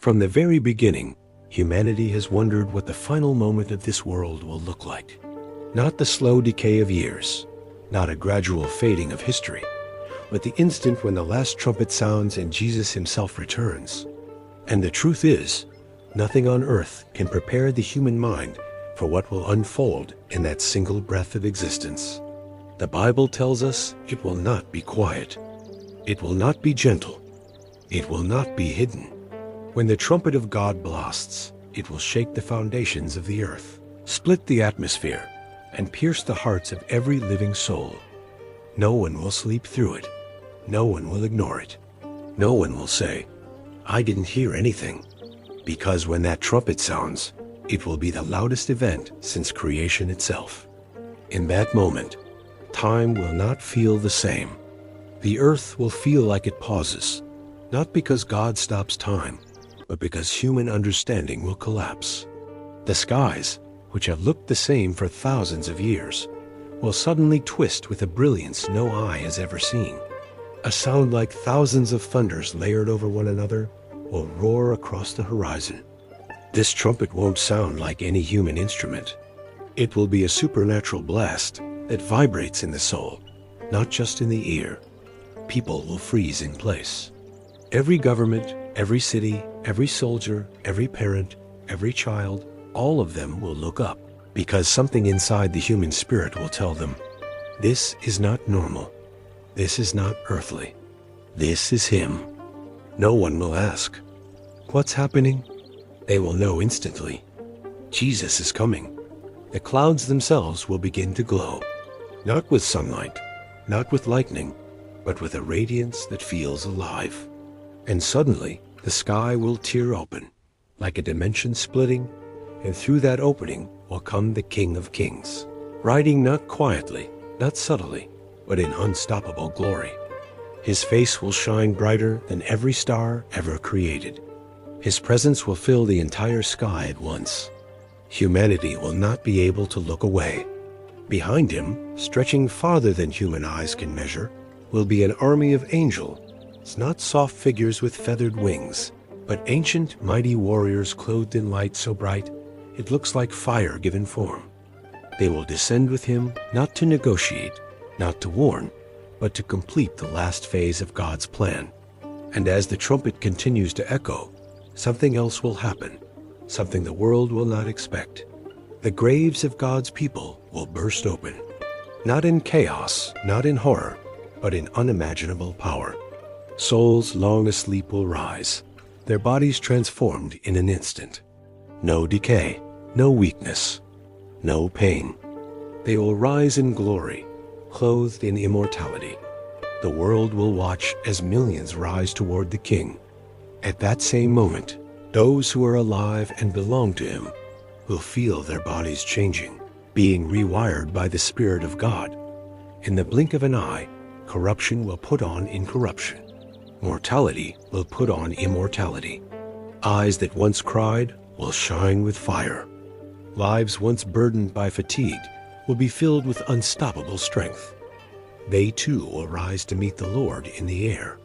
From the very beginning, humanity has wondered what the final moment of this world will look like. Not the slow decay of years, not a gradual fading of history, but the instant when the last trumpet sounds and Jesus himself returns. And the truth is, nothing on earth can prepare the human mind for what will unfold in that single breath of existence. The Bible tells us it will not be quiet. It will not be gentle. It will not be hidden. When the trumpet of God blasts, it will shake the foundations of the earth, split the atmosphere, and pierce the hearts of every living soul. No one will sleep through it. No one will ignore it. No one will say, "I didn't hear anything," because when that trumpet sounds, it will be the loudest event since creation itself. In that moment, time will not feel the same. The earth will feel like it pauses, not because God stops time, but because human understanding will collapse. The skies, which have looked the same for thousands of years, will suddenly twist with a brilliance no eye has ever seen. A sound like thousands of thunders layered over one another will roar across the horizon. This trumpet won't sound like any human instrument. It will be a supernatural blast that vibrates in the soul, not just in the ear. People will freeze in place. Every government, every city, every soldier, every parent, every child, all of them will look up, because something inside the human spirit will tell them, this is not normal. This is not earthly. This is him. No one will ask, what's happening? They will know instantly. Jesus is coming. The clouds themselves will begin to glow, not with sunlight, not with lightning, but with a radiance that feels alive. And suddenly, the sky will tear open, like a dimension splitting, and through that opening will come the King of Kings, riding not quietly, not subtly, but in unstoppable glory. His face will shine brighter than every star ever created. His presence will fill the entire sky at once. Humanity will not be able to look away. Behind him, stretching farther than human eyes can measure, will be an army of angels. It's not soft figures with feathered wings, but ancient, mighty warriors clothed in light so bright it looks like fire given form. They will descend with him not to negotiate, not to warn, but to complete the last phase of God's plan. And as the trumpet continues to echo, something else will happen, something the world will not expect. The graves of God's people will burst open, not in chaos, not in horror, but in unimaginable power. Souls long asleep will rise, their bodies transformed in an instant. No decay, no weakness, no pain. They will rise in glory, clothed in immortality. The world will watch as millions rise toward the King. At that same moment, those who are alive and belong to him will feel their bodies changing, being rewired by the Spirit of God. In the blink of an eye, corruption will put on incorruption. Mortality will put on immortality. Eyes that once cried will shine with fire. Lives once burdened by fatigue will be filled with unstoppable strength. They too will rise to meet the Lord in the air.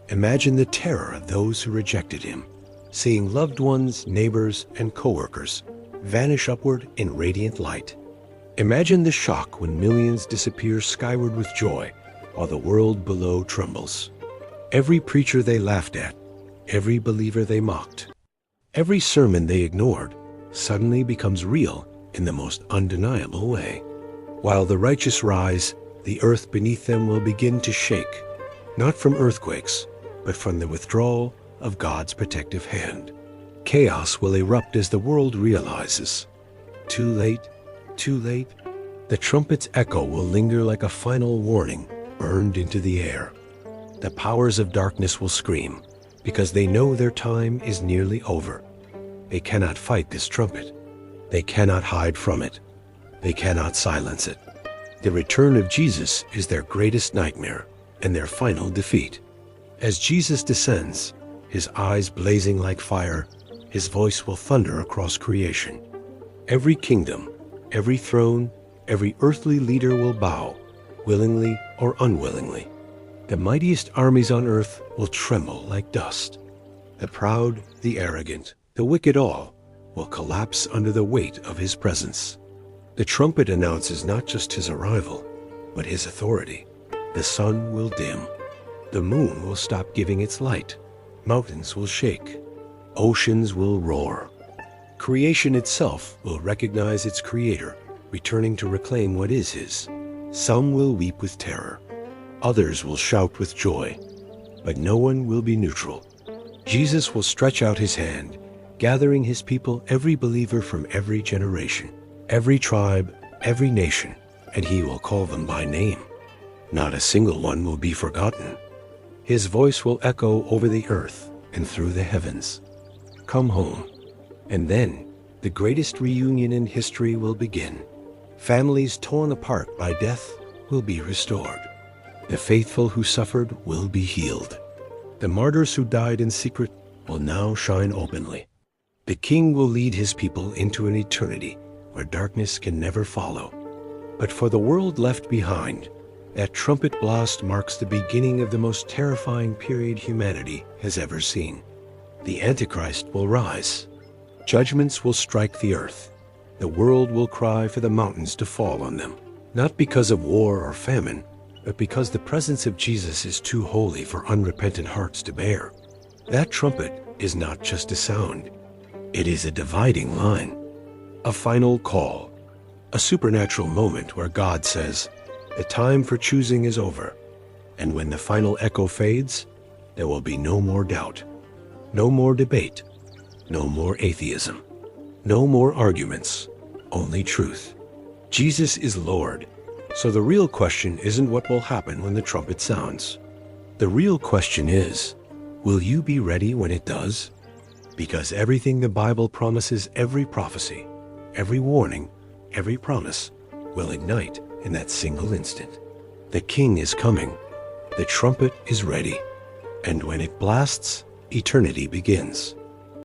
Imagine the terror of those who rejected him, seeing loved ones, neighbors, and co-workers vanish upward in radiant light. Imagine the shock when millions disappear skyward with joy while the world below trembles. Every preacher they laughed at, every believer they mocked, every sermon they ignored suddenly becomes real in the most undeniable way. While the righteous rise, the earth beneath them will begin to shake, not from earthquakes, but from the withdrawal of God's protective hand. Chaos will erupt as the world realizes, too late, too late. The trumpet's echo will linger like a final warning burned into the air. The powers of darkness will scream, because they know their time is nearly over. They cannot fight this trumpet. They cannot hide from it. They cannot silence it. The return of Jesus is their greatest nightmare and their final defeat. As Jesus descends, his eyes blazing like fire, his voice will thunder across creation. Every kingdom, every throne, every earthly leader will bow, willingly or unwillingly. The mightiest armies on earth will tremble like dust. The proud, the arrogant, the wicked all will collapse under the weight of his presence. The trumpet announces not just his arrival, but his authority. The sun will dim. The moon will stop giving its light. Mountains will shake. Oceans will roar. Creation itself will recognize its creator, returning to reclaim what is his. Some will weep with terror. Others will shout with joy. But no one will be neutral. Jesus will stretch out his hand, gathering his people, every believer from every generation, every tribe, every nation, and he will call them by name. Not a single one will be forgotten. His voice will echo over the earth and through the heavens. Come home. And then the greatest reunion in history will begin. Families torn apart by death will be restored. The faithful who suffered will be healed. The martyrs who died in secret will now shine openly. The King will lead his people into an eternity where darkness can never follow. But for the world left behind, that trumpet blast marks the beginning of the most terrifying period humanity has ever seen. The Antichrist will rise. Judgments will strike the earth. The world will cry for the mountains to fall on them, not because of war or famine, but because the presence of Jesus is too holy for unrepentant hearts to bear. That trumpet is not just a sound. It is a dividing line, a final call, a supernatural moment where God says, the time for choosing is over. And when the final echo fades, there will be no more doubt, no more debate, no more atheism, no more arguments, only truth. Jesus is Lord. So the real question isn't what will happen when the trumpet sounds. The real question is, will you be ready when it does? Because everything the Bible promises, every prophecy, every warning, every promise, will ignite in that single instant. The King is coming. The trumpet is ready. And when it blasts, eternity begins.